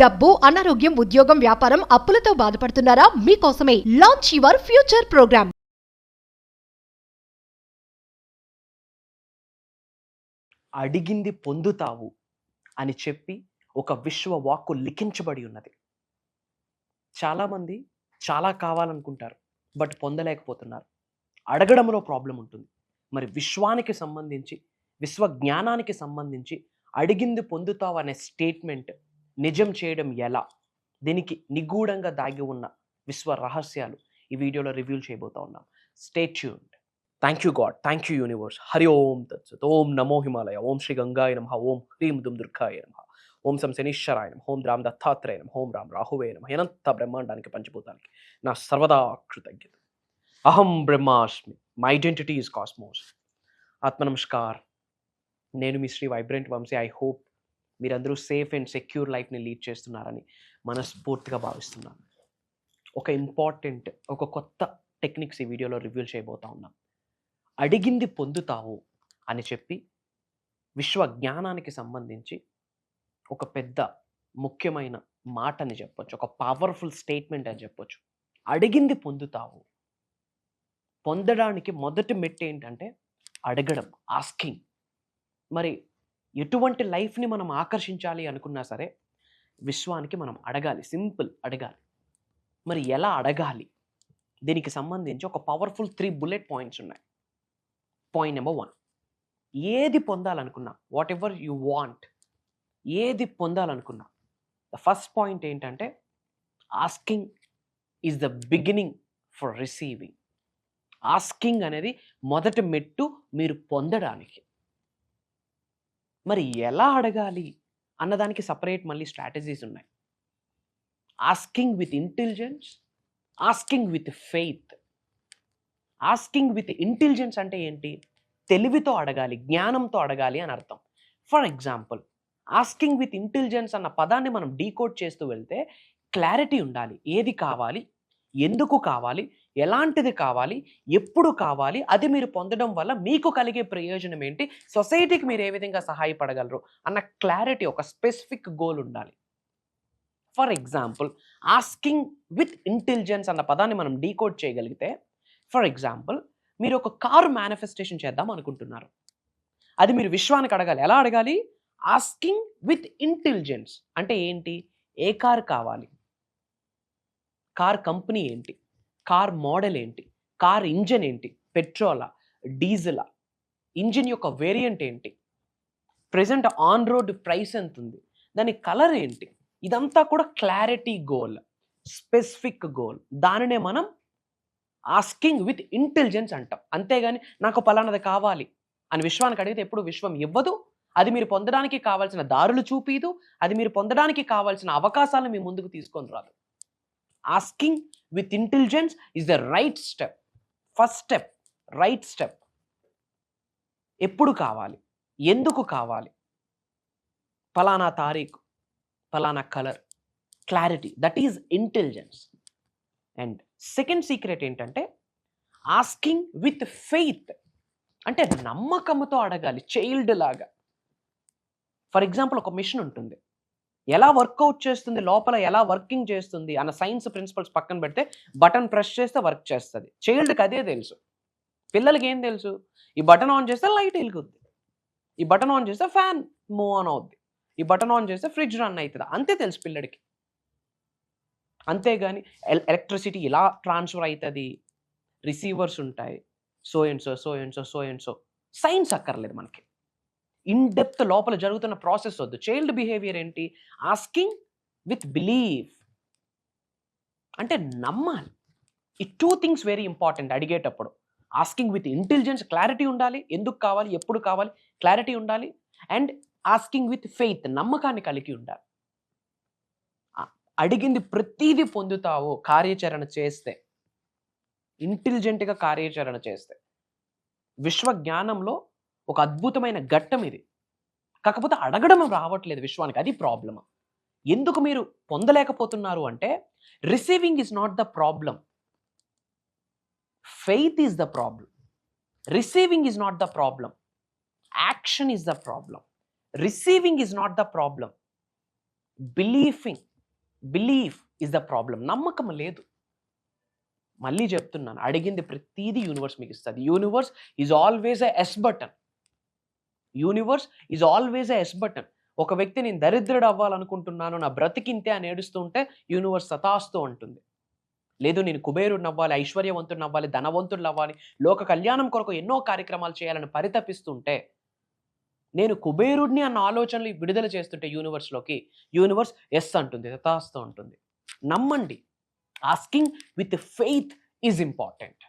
డబ్బు, అనారోగ్యం, ఉద్యోగం, వ్యాపారం, అప్పులతో బాధపడుతున్నారా? మీకోసమే లాంచ్ యువర్ ఫ్యూచర్ ప్రోగ్రామ్. అడిగింది పొందుతావు అని చెప్పి ఒక విశ్వ వాక్కు లిఖించబడి ఉన్నది. చాలామంది చాలా కావాలనుకుంటారు, బట్ పొందలేకపోతున్నారు. అడగడంలో ప్రాబ్లం ఉంటుంది. మరి విశ్వానికి సంబంధించి, విశ్వ జ్ఞానానికి సంబంధించి అడిగింది పొందుతావు అనే స్టేట్మెంట్ నిజం చేయడం ఎలా, దీనికి నిగూఢంగా దాగి ఉన్న విశ్వ రహస్యాలు ఈ వీడియోలో రివ్యూ చేయబోతా ఉన్నాం. Stay tuned. Thank you God, thank you universe. Hari Om తత్సత్. ఓం నమో హిమాలయ, ఓం శ్రీ గంగాయ నమః, ఓం హ్రీం దుమ్ దుర్గాయ నమః, ఓం సం శనీశ్వరాయ నమః, ఓం రామ్ దత్తాత్రేయ నమః, ఓం రామ్ రాహువే నమః. అనంత బ్రహ్మాండానికి పంచభూతానికి నా సర్వదా కృతజ్ఞత. అహం బ్రహ్మాస్మి, మై ఐడెంటిటీ ఈజ్ కాస్మోస్. ఆత్మ నమస్కార్. నేను మీ Shri vibrant Vamshi. I hope మీరందరూ సేఫ్ అండ్ సెక్యూర్ లైఫ్ని లీడ్ చేస్తున్నారని మనస్ఫూర్తిగా భావిస్తున్నాను. ఒక ఇంపార్టెంట్, ఒక కొత్త టెక్నిక్స్ ఈ వీడియోలో రివ్యూ చేయబోతా ఉన్నాం. అడిగింది పొందుతావు అని చెప్పి విశ్వ జ్ఞానానికి సంబంధించి ఒక పెద్ద ముఖ్యమైన మాట అని చెప్పొచ్చు, ఒక పవర్ఫుల్ స్టేట్మెంట్ అని చెప్పొచ్చు. అడిగింది పొందుతావు. పొందడానికి మొదటి మెట్టు ఏంటంటే అడగడం, ఆస్కింగ్. మరి ఎటువంటి లైఫ్ని మనం ఆకర్షించాలి అనుకున్నా సరే విశ్వానికి మనం అడగాలి, సింపుల్ అడగాలి. మరి ఎలా అడగాలి, దీనికి సంబంధించి ఒక పవర్ఫుల్ 3 బుల్లెట్ పాయింట్స్ ఉన్నాయి. పాయింట్ నెంబర్ 1, ఏది పొందాలనుకున్నా, వాట్ ఎవర్ యు వాంట్, ఏది పొందాలనుకున్నా, ద ఫస్ట్ పాయింట్ ఏంటంటే asking is the beginning for receiving. Asking అనేది మొదటి మెట్టు మీరు పొందడానికి. మరి ఎలా అడగాలి అన్నదానికి సపరేట్ మళ్ళీ స్ట్రాటజీస్ ఉన్నాయి. Asking with intelligence, asking with faith. Asking with intelligence అంటే ఏంటి? తెలివితో అడగాలి, జ్ఞానంతో అడగాలి అని అర్థం. For example, asking with intelligence అన్న పదాన్ని మనం డీకోడ్ చేస్తూ వెళ్తే క్లారిటీ ఉండాలి. ఏది కావాలి, ఎందుకు కావాలి, ఎలాంటిది కావాలి, ఎప్పుడు కావాలి, అది మీరు పొందడం వల్ల మీకు కలిగే ప్రయోజనం ఏంటి, సొసైటీకి మీరు ఏ విధంగా సహాయపడగలరు అన్న క్లారిటీ, ఒక స్పెసిఫిక్ గోల్ ఉండాలి. For example, asking with intelligence అన్న పదాన్ని మనం డీకోడ్ చేయగలిగితే, ఫర్ ఎగ్జాంపుల్, మీరు ఒక కారు మేనిఫెస్టేషన్ చేద్దాం అనుకుంటున్నారు. అది మీరు విశ్వానికి అడగాలి. ఎలా అడగాలి? ఆస్కింగ్ విత్ ఇంటెలిజెన్స్ అంటే ఏంటి? ఏ కార్ కావాలి, కార్ కంపెనీ ఏంటి, కార్ మోడల్ ఏంటి, కార్ ఇంజన్ ఏంటి, పెట్రోలా, డీజిలా, ఇంజిన్ యొక్క వేరియంట్ ఏంటి, ప్రెజెంట్ ఆన్ రోడ్ ప్రైస్ ఎంత ఉంది, దాని కలర్ ఏంటి, ఇదంతా కూడా క్లారిటీ గోల్, స్పెసిఫిక్ గోల్. దానినే మనం ఆస్కింగ్ విత్ ఇంటెలిజెన్స్ అంటాం. అంతేగాని నాకు పలానాది కావాలి అని విశ్వానికి అడిగితే ఎప్పుడు విశ్వం ఇవ్వదు. అది మీరు పొందడానికి కావాల్సిన దారులు చూపిదు. అది మీరు పొందడానికి కావాల్సిన అవకాశాలను మీ ముందుకు తీసుకొని రాదు. Asking with intelligence is the right step, first step, right step. ఎప్పుడు కావాలి, ఎందుకు కావాలి, ఫలానా తారీఖు, ఫలానా colour, clarity, that is intelligence. And second secret ఏంటంటే ఆస్కింగ్ విత్ ఫెయిత్ అంటే నమ్మకంతో అడగాలి, చైల్డ్ లాగా. ఫర్ ఎగ్జాంపుల్, ఒక మిషన్ ఉంటుంది, ఎలా వర్కౌట్ చేస్తుంది, లోపల ఎలా వర్కింగ్ చేస్తుంది అన్న సైన్స్ ప్రిన్సిపల్స్ పక్కన పెడితే బటన్ ప్రెస్ చేస్తే వర్క్ చేస్తుంది. చైల్డ్కి అదే తెలుసు. పిల్లలకి ఏం తెలుసు? ఈ బటన్ ఆన్ చేస్తే లైట్ వెలుగుద్ది, ఈ బటన్ ఆన్ చేస్తే ఫ్యాన్ మూవ్ ఆన్ అవుద్ది, ఈ బటన్ ఆన్ చేస్తే ఫ్రిడ్జ్ రన్ అవుతుంది. అంతే తెలుసు పిల్లడికి. అంతేగాని ఎలక్ట్రిసిటీ ఇలా ట్రాన్స్ఫర్ అవుతుంది, రిసీవర్స్ ఉంటాయి, so and so, so and so, so and so, science అక్కర్లేదు మనకి. ఇన్ డెప్త్ లోపల జరుగుతున్న ప్రాసెస్ వద్దు. చైల్డ్ బిహేవియర్ ఏంటి? ఆస్కింగ్ విత్ బిలీవ్ అంటే నమ్మాలి. ఈ 2 థింగ్స్ వెరీ ఇంపార్టెంట్ అడిగేటప్పుడు. ఆస్కింగ్ విత్ ఇంటెలిజెన్స్, క్లారిటీ ఉండాలి, ఎందుకు కావాలి, ఎప్పుడు కావాలి, క్లారిటీ ఉండాలి. అండ్ ఆస్కింగ్ విత్ ఫెయిత్, నమ్మకాన్ని కలిగి ఉండాలి. అడిగింది ప్రతిదీ పొందుతావు కార్యాచరణ చేస్తే, ఇంటెలిజెంట్గా కార్యాచరణ చేస్తే. విశ్వ జ్ఞానంలో ఒక అద్భుతమైన ఘట్టం ఇది. కాకపోతే అడగడం రావట్లేదు విశ్వానికి, అది ప్రాబ్లమ్. ఎందుకు మీరు పొందలేకపోతున్నారు అంటే receiving is not the problem, faith is the problem. Receiving is not the problem, action is the problem. Receiving is not the problem, belief is the problem. నమ్మకం లేదు. మళ్ళీ చెప్తున్నాను, అడిగింది ప్రతిదీ యూనివర్స్ మీకు ఇస్తుంది. Universe is always A S button. Universe is always A S button. ఒక వ్యక్తి నేను దరిద్రుడు అవ్వాలనుకుంటున్నాను, నా బ్రతికింతే అని ఏడుస్తూ ఉంటే యూనివర్స్ సతాస్తూ ఉంటుంది. లేదు నేను కుబేరుడిని అవ్వాలి, ఐశ్వర్యవంతుడిని అవ్వాలి, ధనవంతుడు అవ్వాలి, లోక కళ్యాణం కొరకు ఎన్నో కార్యక్రమాలు చేయాలని పరితపిస్తుంటే, నేను కుబేరుడిని అన్న ఆలోచనలు విడుదల చేస్తుంటే యూనివర్స్ ఎస్ అంటుంది, సతాస్తూ ఉంటుంది. నమ్మండి. Asking with faith is important.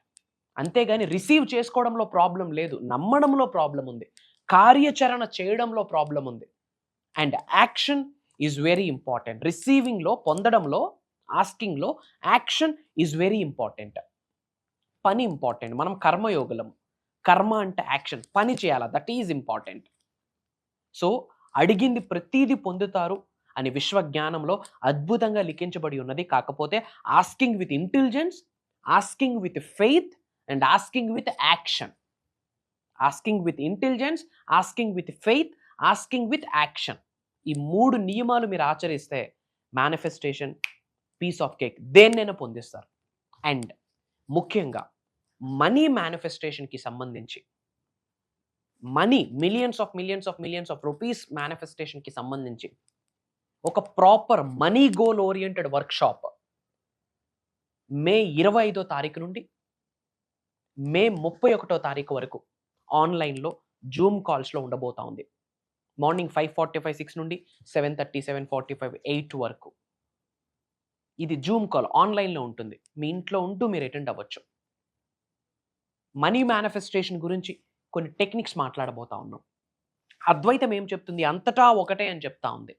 అంతేగాని రిసీవ్ చేసుకోవడంలో ప్రాబ్లం లేదు, నమ్మడంలో ప్రాబ్లం ఉంది, కార్యాచరణ చేయడంలో ప్రాబ్లం ఉంది. And action is very important. రిసీవింగ్లో, పొందడంలో, ఆస్కింగ్లో యాక్షన్ ఈజ్ వెరీ ఇంపార్టెంట్. పని ఇంపార్టెంట్. మనం కర్మయోగులం. కర్మ అంటే యాక్షన్, పని చేయాలా, దట్ ఈజ్ ఇంపార్టెంట్. సో అడిగింది ప్రతీది పొందుతారు అని విశ్వజ్ఞానంలో అద్భుతంగా లిఖించబడి ఉన్నది. కాకపోతే asking with intelligence, asking with faith and asking with action. Asking with intelligence, asking with faith, asking with action. ఈ 3 నియమాలు మీరు ఆచరిస్తే మేనిఫెస్టేషన్, పీస్ ఆఫ్ కేక్ దేన్నైనా పొందిస్తారు. అండ్ ముఖ్యంగా మనీ మేనిఫెస్టేషన్కి సంబంధించి, మనీ మిలియన్స్ ఆఫ్ రూపీస్ మేనిఫెస్టేషన్కి సంబంధించి ఒక proper money goal oriented workshop May 25వ తారీఖు నుండి మే 31వ తారీఖు వరకు ఆన్లైన్లో జూమ్ కాల్స్లో ఉండబోతా ఉంది. మార్నింగ్ 5:45, 6 నుండి 7:30, 7:45, 8 వరకు. ఇది జూమ్ కాల్ ఆన్లైన్లో ఉంటుంది. మీ ఇంట్లో ఉంటూ మీరు అటెండ్ అవ్వచ్చు. మనీ మేనిఫెస్టేషన్ గురించి కొన్ని టెక్నిక్స్ మాట్లాడబోతా ఉన్నాం. అద్వైతం ఏం చెప్తుంది? అంతటా ఒకటే అని చెప్తా ఉంది.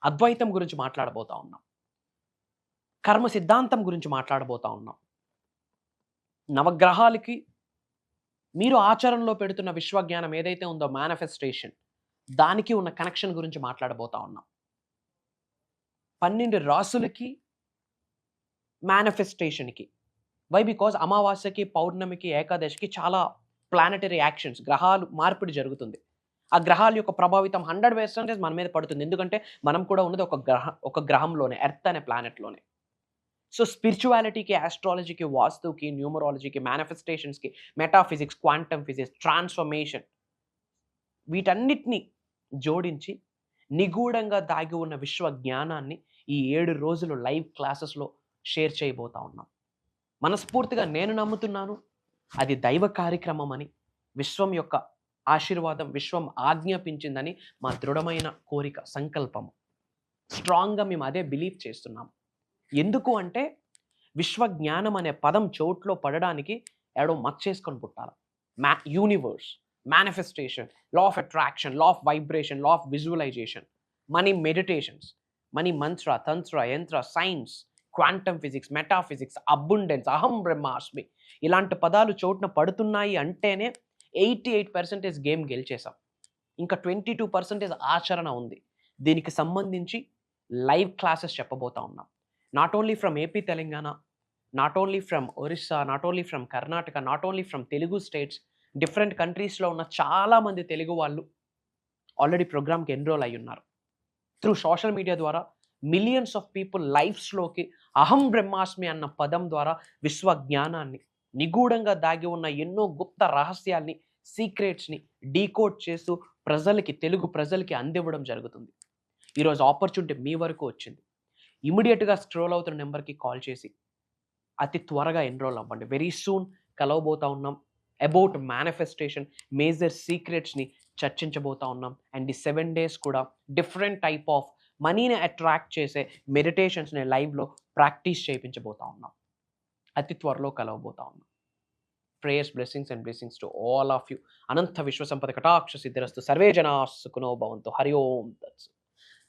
అద్వైతం గురించి మాట్లాడబోతా ఉన్నాం. కర్మ సిద్ధాంతం గురించి మాట్లాడబోతా ఉన్నాం. నవగ్రహాలకి మీరు ఆచరణలో పెడుతున్న విశ్వజ్ఞానం ఏదైతే ఉందో మేనిఫెస్టేషన్, దానికి ఉన్న కనెక్షన్ గురించి మాట్లాడబోతా ఉన్నాం. 12 రాసులకి మేనిఫెస్టేషన్కి. వై? బికాజ్ అమావాస్యకి, పౌర్ణమికి, ఏకాదశికి చాలా ప్లానెటరీ యాక్షన్స్, గ్రహాలు మార్పిడి జరుగుతుంది. ఆ గ్రహాల యొక్క ప్రభావితం 100% మన మీద పడుతుంది. ఎందుకంటే మనం కూడా ఉన్నది ఒక గ్రహంలోనే, ఎర్త్ అనే ప్లానెట్లోనే. సో స్పిరిచువాలిటీకి, ఆస్ట్రాలజీకి, వాస్తుకి, న్యూమరాలజీకి, మేనిఫెస్టేషన్స్కి, మెటాఫిజిక్స్, క్వాంటమ్ ఫిజిక్స్, ట్రాన్స్ఫర్మేషన్, వీటన్నిటిని జోడించి నిగూఢంగా దాగి ఉన్న విశ్వ జ్ఞానాన్ని ఈ 7 రోజులు లైవ్ క్లాసెస్లో షేర్ చేయబోతా ఉన్నాం. మనస్ఫూర్తిగా నేను నమ్ముతున్నాను అది దైవ కార్యక్రమం అని, విశ్వం యొక్క ఆశీర్వాదం విశ్వం ఆజ్ఞాపించిందని మా దృఢమైన కోరిక, సంకల్పము. స్ట్రాంగ్గా మేము అదే బిలీవ్ చేస్తున్నాం. ఎందుకు అంటే విశ్వజ్ఞానం అనే పదం చోట్లో పడడానికి ఎవడో మచ్చేసుకొని పుట్టాలి. Universe, manifestation, law of attraction, law of vibration, law of visualisation, money meditations, money మంత్ర, తంత్ర, యంత్ర, science, quantum physics, metaphysics, abundance, అహం బ్రహ్మాస్మి, ఇలాంటి పదాలు చోటున పడుతున్నాయి అంటేనే 88% గేమ్ గెలిచేసాం. ఇంకా 22% ఆచరణ ఉంది. దీనికి సంబంధించి లైవ్ క్లాసెస్ చెప్పబోతా ఉన్నాం. Not only from AP, Telangana, not only from Orissa, not only from Karnataka, not only from Telugu states, different కంట్రీస్లో ఉన్న చాలామంది తెలుగు వాళ్ళు ఆల్రెడీ ప్రోగ్రామ్కి ఎన్రోల్ అయి ఉన్నారు. త్రూ సోషల్ మీడియా ద్వారా మిలియన్స్ ఆఫ్ పీపుల్ లైఫ్స్లోకి అహం బ్రహ్మాస్మి అన్న పదం ద్వారా విశ్వ జ్ఞానాన్ని, నిగూఢంగా దాగి ఉన్న ఎన్నో గుప్త రహస్యాల్ని, సీక్రెట్స్ని డీకోడ్ చేస్తూ తెలుగు ప్రజలకి అందివ్వడం జరుగుతుంది. ఈరోజు ఆపర్చునిటీ మీ వరకు వచ్చింది. ఇమీడియట్గా స్క్రోల్ అవుతున్న నెంబర్కి కాల్ చేసి అతి త్వరగా ఎన్రోల్ అవ్వండి. వెరీ సూన్ కలవబోతా ఉన్నాం. అబౌట్ మేనిఫెస్టేషన్ మేజర్ సీక్రెట్స్ని చర్చించబోతా ఉన్నాం. అండ్ ఈ 7 days కూడా డిఫరెంట్ టైప్ ఆఫ్ మనీని అట్రాక్ట్ చేసే మెడిటేషన్స్ని లైవ్లో ప్రాక్టీస్ చేయించబోతా ఉన్నాం. అతి త్వరలో కలవబోతా ఉన్నాం. Prayers, blessings and blessings to all of you. అనంత విశ్వ సంపద కటాక్ష సిద్ధిరస్తు. సర్వే జనా సుఖినో భవంతు. హరి ఓం తత్సత్.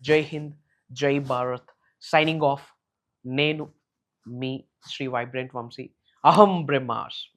జై హింద్, జై భారత్. Signing off. నేను మీ శ్రీ వైబ్రెంట్ వంశీ. అహం బ్రహ్మాస్మి.